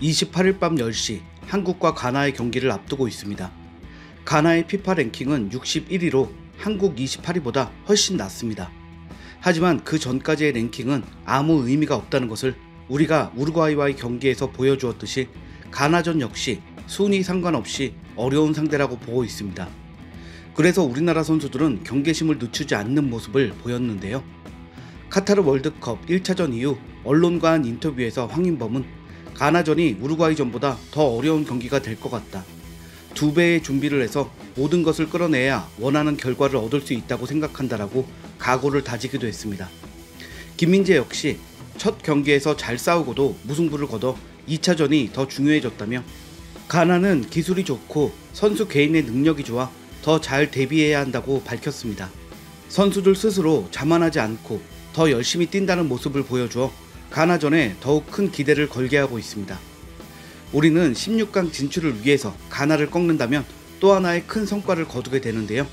28일 밤 10시 한국과 가나의 경기를 앞두고 있습니다. 가나의 피파 랭킹은 61위로 한국 28위보다 훨씬 낮습니다. 하지만 그 전까지의 랭킹은 아무 의미가 없다는 것을 우리가 우루과이와의 경기에서 보여주었듯이 가나전 역시 순위 상관없이 어려운 상대라고 보고 있습니다. 그래서 우리나라 선수들은 경계심을 늦추지 않는 모습을 보였는데요. 카타르 월드컵 1차전 이후 언론과 한 인터뷰에서 황인범은 가나전이 우루과이전보다 더 어려운 경기가 될 것 같다. 2배의 준비를 해서 모든 것을 끌어내야 원하는 결과를 얻을 수 있다고 생각한다라고 각오를 다지기도 했습니다. 김민재 역시 첫 경기에서 잘 싸우고도 무승부를 거둬 2차전이 더 중요해졌다며 가나는 기술이 좋고 선수 개인의 능력이 좋아 더 잘 대비해야 한다고 밝혔습니다. 선수들 스스로 자만하지 않고 더 열심히 뛴다는 모습을 보여주어 가나전에 더욱 큰 기대를 걸게 하고 있습니다. 우리는 16강 진출을 위해서 가나를 꺾는다면 또 하나의 큰 성과를 거두게 되는데요.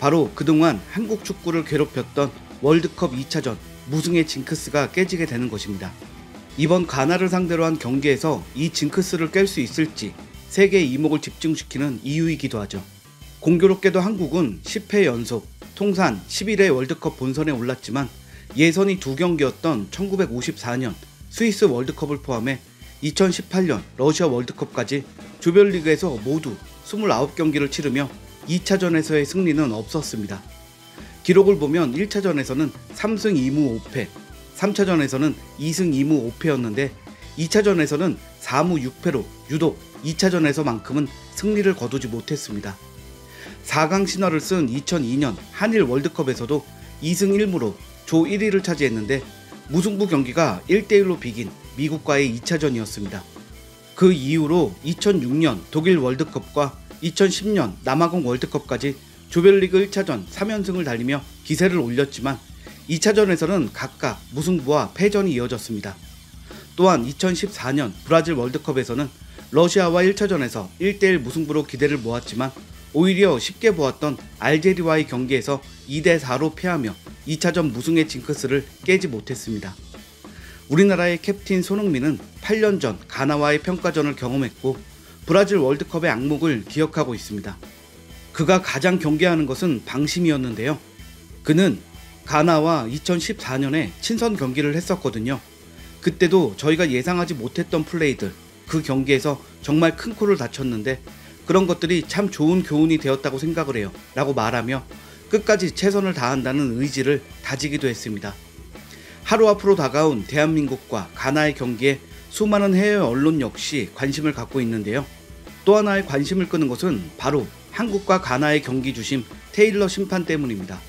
바로 그동안 한국 축구를 괴롭혔던 월드컵 2차전 무승의 징크스가 깨지게 되는 것입니다. 이번 가나를 상대로 한 경기에서 이 징크스를 깰 수 있을지 세계의 이목을 집중시키는 이유이기도 하죠. 공교롭게도 한국은 10회 연속 통산 11회 월드컵 본선에 올랐지만 예선이 2경기였던 1954년 스위스 월드컵을 포함해 2018년 러시아 월드컵까지 조별리그에서 모두 29경기를 치르며 2차전에서의 승리는 없었습니다. 기록을 보면 1차전에서는 3승 2무 5패, 3차전에서는 2승 2무 5패였는데 2차전에서는 4무 6패로 유독 2차전에서만큼은 승리를 거두지 못했습니다. 4강 신화를 쓴 2002년 한일 월드컵에서도 2승 1무로 조 1위를 차지했는데 무승부 경기가 1대1로 비긴 미국과의 2차전이었습니다. 그 이후로 2006년 독일 월드컵과 2010년 남아공 월드컵까지 조별리그 1차전 3연승을 달리며 기세를 올렸지만 2차전에서는 각각 무승부와 패전이 이어졌습니다. 또한 2014년 브라질 월드컵에서는 러시아와 1차전에서 1대1 무승부로 기대를 모았지만 오히려 쉽게 보았던 알제리와의 경기에서 2대4로 패하며 2차전 무승의 징크스를 깨지 못했습니다. 우리나라의 캡틴 손흥민은 8년 전 가나와의 평가전을 경험했고 브라질 월드컵의 악몽을 기억하고 있습니다. 그가 가장 경계하는 것은 방심이었는데요. 그는 가나와 2014년에 친선 경기를 했었거든요. 그때도 저희가 예상하지 못했던 플레이들, 그 경기에서 정말 큰 코를 다쳤는데 그런 것들이 참 좋은 교훈이 되었다고 생각을 해요 라고 말하며 끝까지 최선을 다한다는 의지를 다지기도 했습니다. 하루 앞으로 다가온 대한민국과 가나의 경기에 수많은 해외 언론 역시 관심을 갖고 있는데요. 또 하나의 관심을 끄는 것은 바로 한국과 가나의 경기 주심 테일러 심판 때문입니다.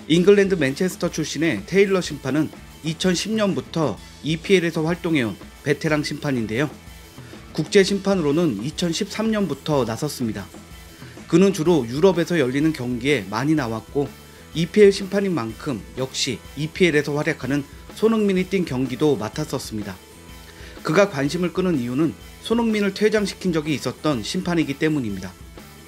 잉글랜드 맨체스터 출신의 테일러 심판은 2010년부터 EPL에서 활동해온 베테랑 심판인데요. 국제 심판으로는 2013년부터 나섰습니다. 그는 주로 유럽에서 열리는 경기에 많이 나왔고 EPL 심판인 만큼 역시 EPL에서 활약하는 손흥민이 뛴 경기도 맡았었습니다. 그가 관심을 끄는 이유는 손흥민을 퇴장시킨 적이 있었던 심판이기 때문입니다.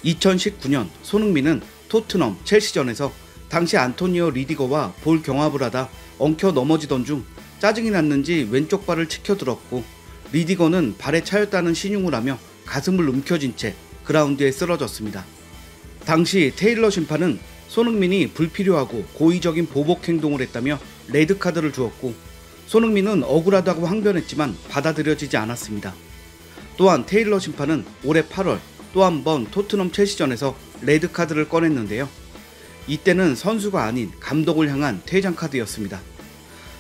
2019년 손흥민은 토트넘 첼시전에서 당시 안토니오 리디거와 볼 경합을 하다 엉켜 넘어지던 중 짜증이 났는지 왼쪽 발을 치켜들었고 리디거는 발에 차였다는 신용을 하며 가슴을 움켜쥔 채 그라운드에 쓰러졌습니다. 당시 테일러 심판은 손흥민이 불필요하고 고의적인 보복 행동을 했다며 레드카드를 주었고 손흥민은 억울하다고 항변했지만 받아들여지지 않았습니다. 또한 테일러 심판은 올해 8월 또 한 번 토트넘 첼시전에서 레드카드를 꺼냈는데요. 이때는 선수가 아닌 감독을 향한 퇴장카드였습니다.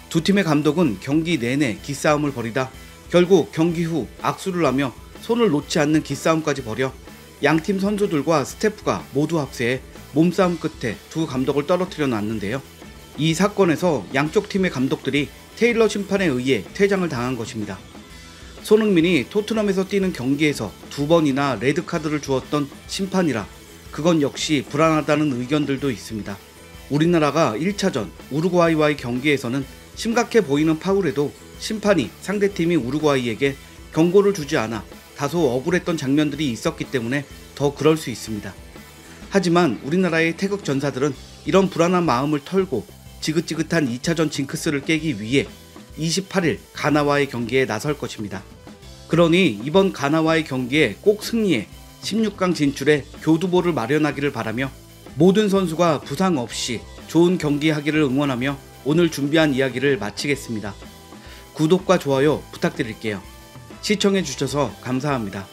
두 팀의 감독은 경기 내내 기싸움을 벌이다 결국 경기 후 악수를 하며 손을 놓지 않는 기싸움까지 벌여 양팀 선수들과 스태프가 모두 합세해 몸싸움 끝에 두 감독을 떨어뜨려 놨는데요. 이 사건에서 양쪽 팀의 감독들이 테일러 심판에 의해 퇴장을 당한 것입니다. 손흥민이 토트넘에서 뛰는 경기에서 2번이나 레드카드를 주었던 심판이라 그건 역시 불안하다는 의견들도 있습니다. 우리나라가 1차전 우루과이와의 경기에서는 심각해 보이는 파울에도 심판이 상대팀이 우루과이에게 경고를 주지 않아 다소 억울했던 장면들이 있었기 때문에 더 그럴 수 있습니다. 하지만 우리나라의 태극 전사들은 이런 불안한 마음을 털고 지긋지긋한 2차전 징크스를 깨기 위해 28일 가나와의 경기에 나설 것입니다. 그러니 이번 가나와의 경기에 꼭 승리해 16강 진출에 교두보를 마련하기를 바라며 모든 선수가 부상 없이 좋은 경기하기를 응원하며 오늘 준비한 이야기를 마치겠습니다. 구독과 좋아요 부탁드릴게요. 시청해주셔서 감사합니다.